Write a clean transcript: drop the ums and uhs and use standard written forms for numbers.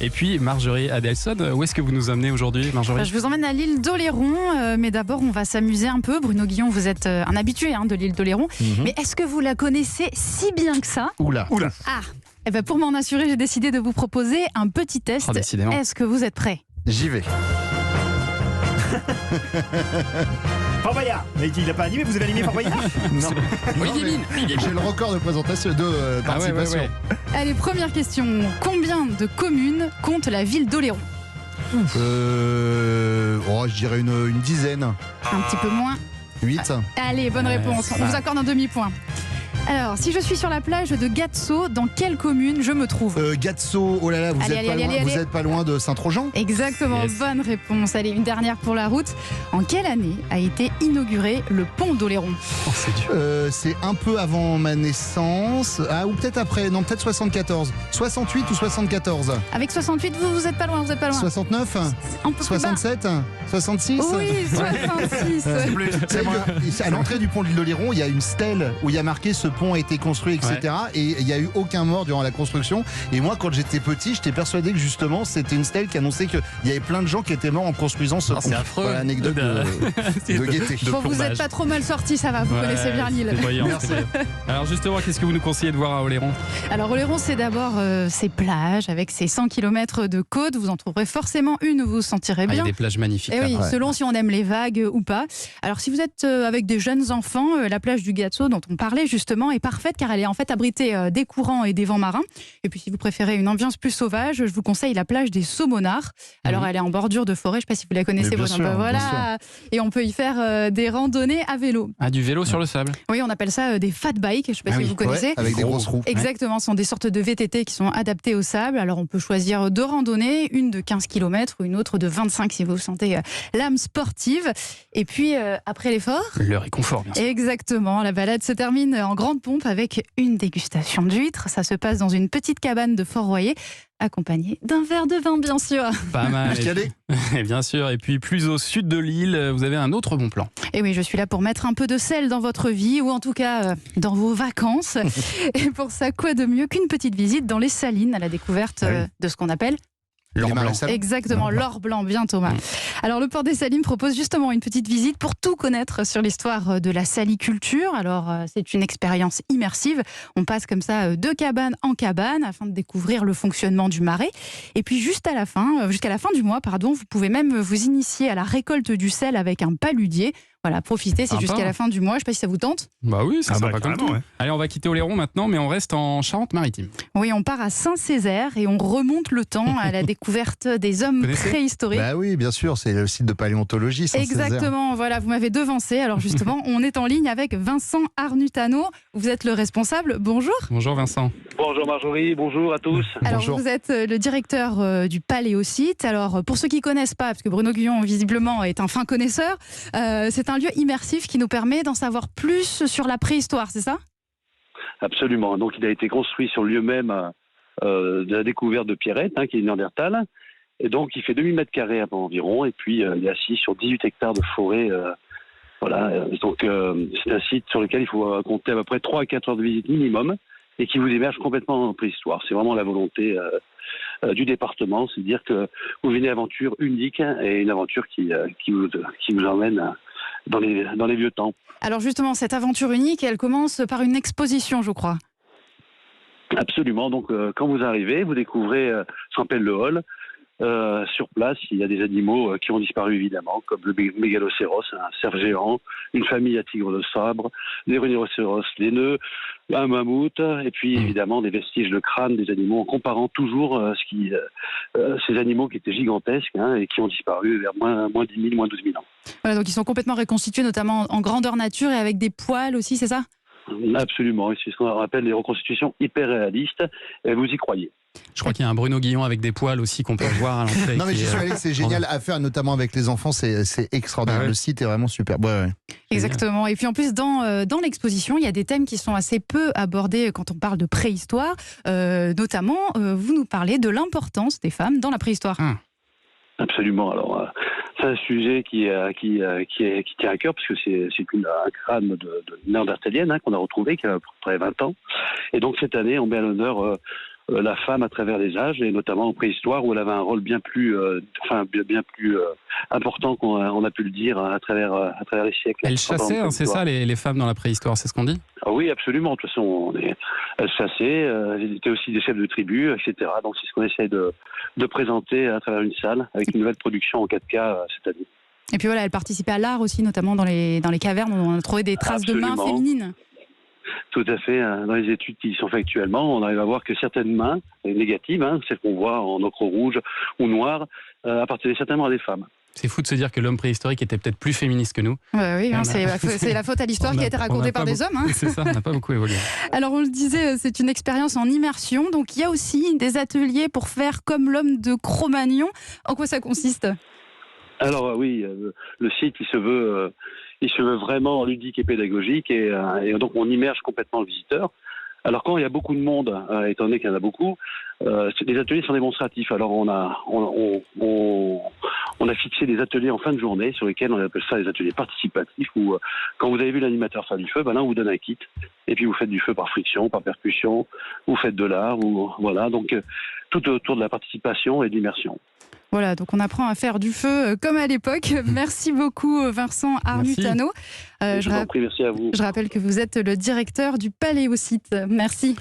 Et puis Marjorie Adelson, où est-ce que vous nous emmenez aujourd'hui, Marjorie ? Je vous emmène à l'île d'Oléron, mais d'abord on va s'amuser un peu. Bruno Guillon, vous êtes un habitué de l'île d'Oléron, mais est-ce que vous la connaissez si bien que ça ? Oula. Ah, eh ben pour m'en assurer, j'ai décidé de vous proposer un petit test. Oh, décidément. Est-ce que vous êtes prêts ? J'y vais. Fort Boyard. Mais il n'a pas animé, vous avez animé Fort Boyard ? Non. Olivier Mine. J'ai le record de présentation, de participation. Allez, première question. Combien de communes compte la ville d'Oléron ? Je dirais une dizaine. Un petit peu moins. 8. Allez, bonne réponse. On vous accorde un demi-point. Alors, si je suis sur la plage de Gatso, dans quelle commune je me trouve ? Gatso, oh là là, vous êtes pas loin de Saint-Trojan ? Exactement, Yes. bonne réponse. Allez, une dernière pour la route. En quelle année a été inauguré le pont d'Oléron ? Oh, c'est dur. C'est un peu avant ma naissance. Ah, ou peut-être après. Non, peut-être 74. 68 ou 74 ? Avec 68, vous êtes pas loin, 69 Un peu plus bas. 67 66 Oui, 66. C'est moi. À l'entrée du pont de l'Oléron, il y a une stèle où il y a marqué ce pont a été construit, etc. Et il n'y a eu aucun mort durant la construction. Et moi, quand j'étais petit, j'étais persuadé que justement, c'était une stèle qui annonçait qu'il y avait plein de gens qui étaient morts en construisant ce pont. C'est affreux. Voilà, anecdote de gaieté. Bon, vous n'êtes pas trop mal sorti, ça va, vous connaissez bien l'île. C'est voyant, Merci. c'est voyant. Alors justement, qu'est-ce que vous nous conseillez de voir à Oléron ? Alors Oléron, c'est d'abord ses plages avec ses 100 km de côte. Vous en trouverez forcément une où vous vous sentirez Il y bien. a des plages magnifiques. Et oui, là. selon si on aime les vagues ou pas. Alors si vous êtes avec des jeunes enfants, la plage du Gatso dont on parlait justement est parfaite car elle est en fait abritée des courants et des vents marins. Et puis si vous préférez une ambiance plus sauvage, je vous conseille la plage des Saumonards. Alors elle est en bordure de forêt, je ne sais pas si vous la connaissez. Mais bien Bruno. sûr, Voilà. bien Et on peut y faire des randonnées à vélo. Ah, du vélo sur le sable. Oui, on appelle ça des fat bikes, je ne sais pas Ah si oui. vous connaissez. Ouais, avec des grosses roues. Exactement, ce sont des sortes de VTT qui sont adaptés au sable. Alors on peut choisir deux randonnées, une de 15 km ou une autre de 25 si vous sentez l'âme sportive. Et puis après l'effort, Le réconfort, bien sûr. exactement, la balade se termine en grande pompe avec une dégustation d'huîtres. Ça se passe dans une petite cabane de Fort-Royer, accompagnée d'un verre de vin bien sûr. Pas mal. Jusqu'à aller. Et bien sûr. Et puis plus au sud de l'île, vous avez un autre bon plan. Et oui, je suis là pour mettre un peu de sel dans votre vie, ou en tout cas dans vos vacances. Et pour ça, quoi de mieux qu'une petite visite dans les Salines à la découverte de ce qu'on appelle L'or Les blanc. marais salants. exactement l'or blanc, bien Thomas. Alors le port des Salines propose justement une petite visite pour tout connaître sur l'histoire de la saliculture. Alors c'est une expérience immersive. On passe comme ça de cabane en cabane afin de découvrir le fonctionnement du marais. Et puis jusqu'à la fin du mois, vous pouvez même vous initier à la récolte du sel avec un paludier. Voilà, profitez, c'est Sympa. jusqu'à la fin du mois. Je ne sais pas si ça vous tente. Bah oui, c'est sympa comme carrément, tout. ouais. Allez, on va quitter Oléron maintenant, mais on reste en Charente-Maritime. Oui, on part à Saint-Césaire et on remonte le temps à la découverte des hommes Connaissez préhistoriques. Bah oui, bien sûr, c'est le site de paléontologie. Saint-Césaire. Exactement, voilà, vous m'avez devancé. Alors justement, on est en ligne avec Vincent Arnutano. Vous êtes le responsable. Bonjour. Bonjour Vincent. Bonjour Marjorie, bonjour à tous. Alors Bonjour. vous êtes le directeur du Paléosite. Alors pour ceux qui connaissent pas, parce que Bruno Guillon visiblement est un fin connaisseur, c'est un lieu immersif qui nous permet d'en savoir plus sur la préhistoire, c'est ça ? Absolument. Donc il a été construit sur le lieu même de la découverte de Pierrette, qui est une Néandertal. Et donc il fait 2000 mètres carrés environ. Et puis il est assis sur 18 hectares de forêt. Donc c'est un site sur lequel il faut compter à peu près 3 à 4 heures de visite minimum et qui vous immerge complètement en préhistoire. C'est vraiment la volonté du département, c'est de dire que vous venez aventure unique et une aventure qui vous emmène dans les vieux temps. Alors justement, cette aventure unique, elle commence par une exposition, je crois. Absolument. Donc, quand vous arrivez, vous découvrez ce qu'on appelle le hall. Sur place, il y a des animaux qui ont disparu évidemment, comme le mégalocéros, un cerf géant, une famille à tigres de sabre, des rhinocéros laineux, un mammouth, et puis évidemment des vestiges de crâne des animaux, en comparant toujours ces animaux qui étaient gigantesques et qui ont disparu vers moins 10 000, moins 12 000 ans. Voilà, donc ils sont complètement reconstitués, notamment en grandeur nature et avec des poils aussi, c'est ça ? Absolument, et c'est ce qu'on appelle les reconstitutions hyper réalistes, et vous y croyez. Je crois qu'il y a un Bruno Guillon avec des poils aussi qu'on peut voir à l'entrée. Non mais qui j'y est, suis allé, c'est génial à faire, notamment avec les enfants, c'est extraordinaire. Ah ouais. Le site est vraiment super. Ouais. Exactement. Et puis en plus, dans l'exposition, il y a des thèmes qui sont assez peu abordés quand on parle de préhistoire. Notamment, vous nous parlez de l'importance des femmes dans la préhistoire. Absolument. Alors, c'est un sujet qui tient à cœur, parce que c'est un crâne de néandertalienne qu'on a retrouvé, qui a à peu près 20 ans. Et donc cette année, on met à l'honneur la femme à travers les âges, et notamment en préhistoire où elle avait un rôle bien plus important qu'on a pu le dire à travers les siècles. Elle chassait, hein, c'est ça, les femmes dans la préhistoire, c'est ce qu'on dit? Ah oui, absolument. De toute façon, elles chassaient, elles étaient aussi des chefs de tribu, etc. Donc c'est ce qu'on essaie de présenter à travers une salle avec une nouvelle production en 4K cette année. Et puis voilà, elle participait à l'art aussi, notamment dans les cavernes, où on a trouvé des traces de mains féminines. Tout à fait. Dans les études qui sont faites actuellement, on arrive à voir que certaines mains négatives, celles qu'on voit en ocre rouge ou noir, appartenaient certainement à des femmes. C'est fou de se dire que l'homme préhistorique était peut-être plus féministe que nous. Oui, c'est la faute à l'histoire qui a été racontée par des hommes. C'est ça, on n'a pas beaucoup évolué. Alors on le disait, c'est une expérience en immersion, donc il y a aussi des ateliers pour faire comme l'homme de Cro-Magnon. En quoi ça consiste ? Alors oui, le site il se veut vraiment ludique et pédagogique, et donc on immerge complètement le visiteur. Alors quand il y a beaucoup de monde, étant donné qu'il y en a beaucoup, les ateliers sont démonstratifs. Alors on a fixé des ateliers en fin de journée sur lesquels on appelle ça des ateliers participatifs, où quand vous avez vu l'animateur faire du feu, là on vous donne un kit et puis vous faites du feu par friction, par percussion, vous faites de l'art, voilà, donc tout autour de la participation et de l'immersion. Voilà, donc on apprend à faire du feu comme à l'époque. Merci beaucoup Vincent Arnutano. Je vous en prie, merci à vous. Je rappelle que vous êtes le directeur du Paléosite. Merci.